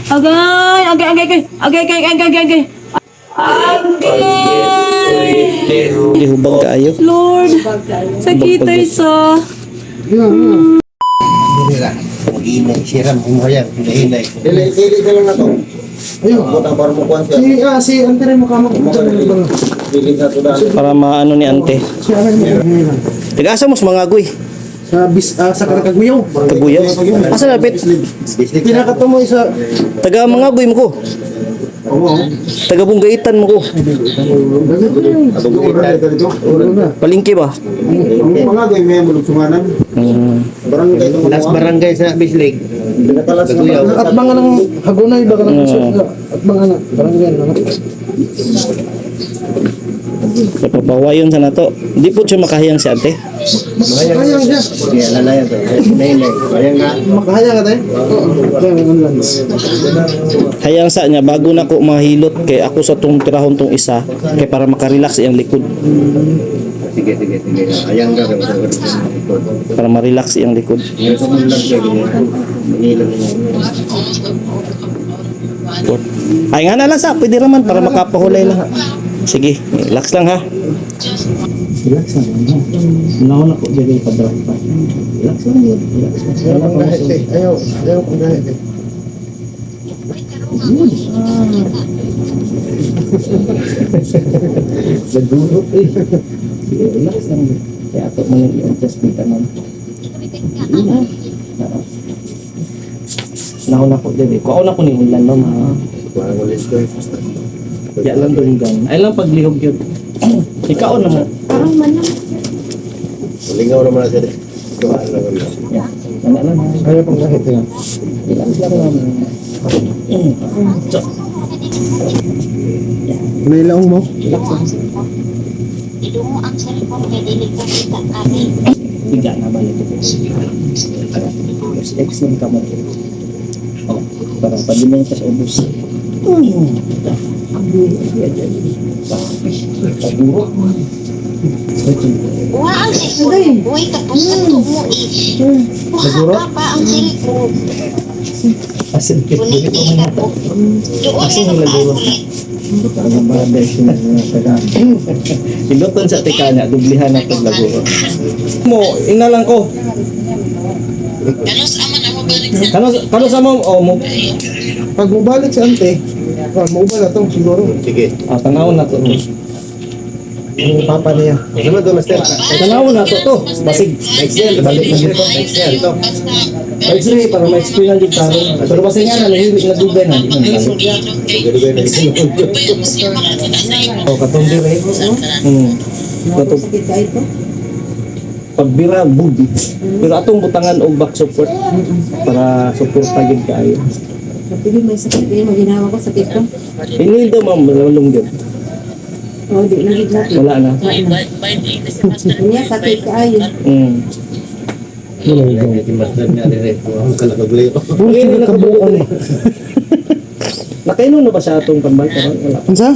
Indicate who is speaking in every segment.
Speaker 1: Agay, agay, agay, agay, agay, agay, agay, agay, agay. Agay.
Speaker 2: Di hubang kaayo.
Speaker 1: Lord, sakitay sa.
Speaker 3: Inay, siram, humuhayang, hinahinay. Dili ka lang na to. Ayun, butang para mo kuhan siya.
Speaker 4: Si Ante rin makamak.
Speaker 3: Dili na to dahil.
Speaker 2: Para maano ni ante.
Speaker 4: Si Ante mo.
Speaker 2: Tiga-asa mo sa mga agoy.
Speaker 4: Sa Karakaguyaw.
Speaker 2: Taguyaw. Asa lapit?
Speaker 4: Pinakato mo isa.
Speaker 2: Taga mga agoy mo ko.
Speaker 4: Oo.
Speaker 2: Taga Bunggaitan mo ko. Palingki ba?
Speaker 3: Mga gawin may mulugsunganan. Barangay ito. Last barangay sa Bislig.
Speaker 4: At mga nang hagunay ba ka nang at mga na barangay na.
Speaker 2: Napabawayon sa nato. Di po siya makahiyang si ante.
Speaker 4: Hayang siya.
Speaker 3: Kaya lalayan to. Hinahinay. Hayang nga.
Speaker 4: Makahayang ka tayo? Oo.
Speaker 2: Hayang sa niya bago na ko mahilot kay ako sa tong tirahon tong isa kay para makarelax iyang likod.
Speaker 3: Sige. Hayang nga.
Speaker 2: Para ma-relax iyang likod.
Speaker 3: Ngayon sa mulag siya. Manilang mo.
Speaker 2: Ay nga na lang sa pwede raman para makapahulay lang. Sige, relax lang ha.
Speaker 4: Relax lang. Nauna na po dyan yung padrag pa. Relax lang yun. Ayaw kong gahit eh. Nagurot eh. Sige, relax lang. Kaya ato mo lang i-adjust dito naman. Nauna po dyan eh. Kuha na po ni Ulan no ma.
Speaker 3: Parang ulit ko.
Speaker 4: Kaya lang doon gan. Ay lang paglihog yun. Ikaw na mo.
Speaker 3: Malingaw naman na siya. Tuhaan naman na.
Speaker 4: Wala lang. Ayaw pang gahit yan. Relax lang naman. May laong mo?
Speaker 5: Idungo ang cellphone kay dili ko kita kami.
Speaker 4: Tiga na ba ito? X lang ka mo. Oh, parang padimong sa ubus. Paguro.
Speaker 5: Wa ang cellphone. Uy, tapos na to mo eh. Wa pa ang cellphone.
Speaker 4: Asin kit
Speaker 5: Kunin
Speaker 4: dito
Speaker 5: di
Speaker 4: man
Speaker 5: ka po.
Speaker 4: ito.
Speaker 5: Doon
Speaker 4: Asin
Speaker 5: na
Speaker 4: ang laguro. Ang bada siya na taga. Pinduton sa tikanya, dublihan na pag laguro. Mo, ina lang ko.
Speaker 5: Kanos aman ang mabalik sa
Speaker 4: Kano sa mo, oh, mo. Pag mubalik sa ante, maubal na to siguro.
Speaker 3: Sige.
Speaker 4: Tanawon na to. Yung papa niya.
Speaker 3: Sama to, Master.
Speaker 4: Tanawon na to. Basig.
Speaker 3: Excel.
Speaker 4: Balik na dito.
Speaker 3: Excel. Ito.
Speaker 4: X-ray para ma-explain lang yung taro. Pero kasi nga na, nagdugay na.
Speaker 3: Galugan na ito.
Speaker 4: O, katong dire. Katong pagbira, bugi. Pero atong butangan og back support para support tagid kaayo.
Speaker 1: Kapili may sakit kayo, maginawa ko sakit ko.
Speaker 4: Ini daw ma'am, malulong gyud.
Speaker 1: O, di na gid natin.
Speaker 4: Wala na.
Speaker 1: Kanya sakit kayo.
Speaker 3: Master niya rin. Ang kalakaglay ko.
Speaker 4: Hindi nakabuo na. Nakainom na ba siya atong pambal karon? Wala.
Speaker 1: Unsa?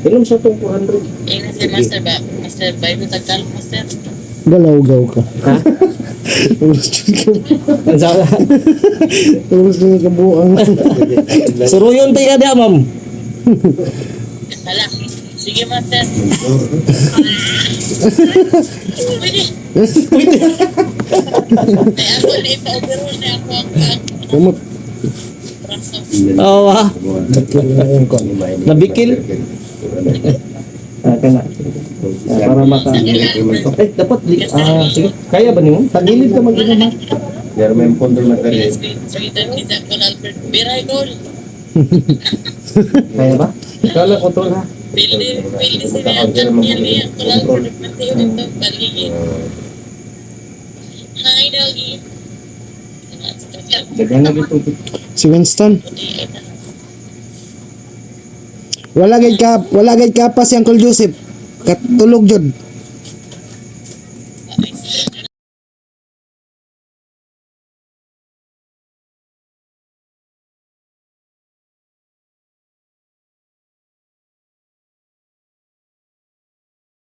Speaker 4: Inom siya atong 400.
Speaker 5: Ina si Master ba? Master ba mo tagal Master?
Speaker 1: Galaw-gaw ka.
Speaker 4: Ha? Ang saka.
Speaker 1: Tulus na kabuang.
Speaker 4: Suruyon tayo ada ma'am.
Speaker 5: Hala. Sige Master. Pwede. Ay ako na ipa-overall na ako ang
Speaker 4: Kumot.
Speaker 5: braso.
Speaker 4: Oo ha. Nabikil. Kana. Para maka. Dapat sige. Kaya ba nimo? Tagilid ka mag-inom ha.
Speaker 3: Jermaine Pondo na kari.
Speaker 5: So ito kita ko Albert. Biray gol.
Speaker 4: Kaya ba? Kala ko tol ha.
Speaker 5: Pildi sila ang champion niya. Ko Albert. Pati yung ito paligid. Hi doggy.
Speaker 4: Dagan na gito.
Speaker 1: Si Winston. Wala gay ka pa si Uncle Joseph. Katulog jud.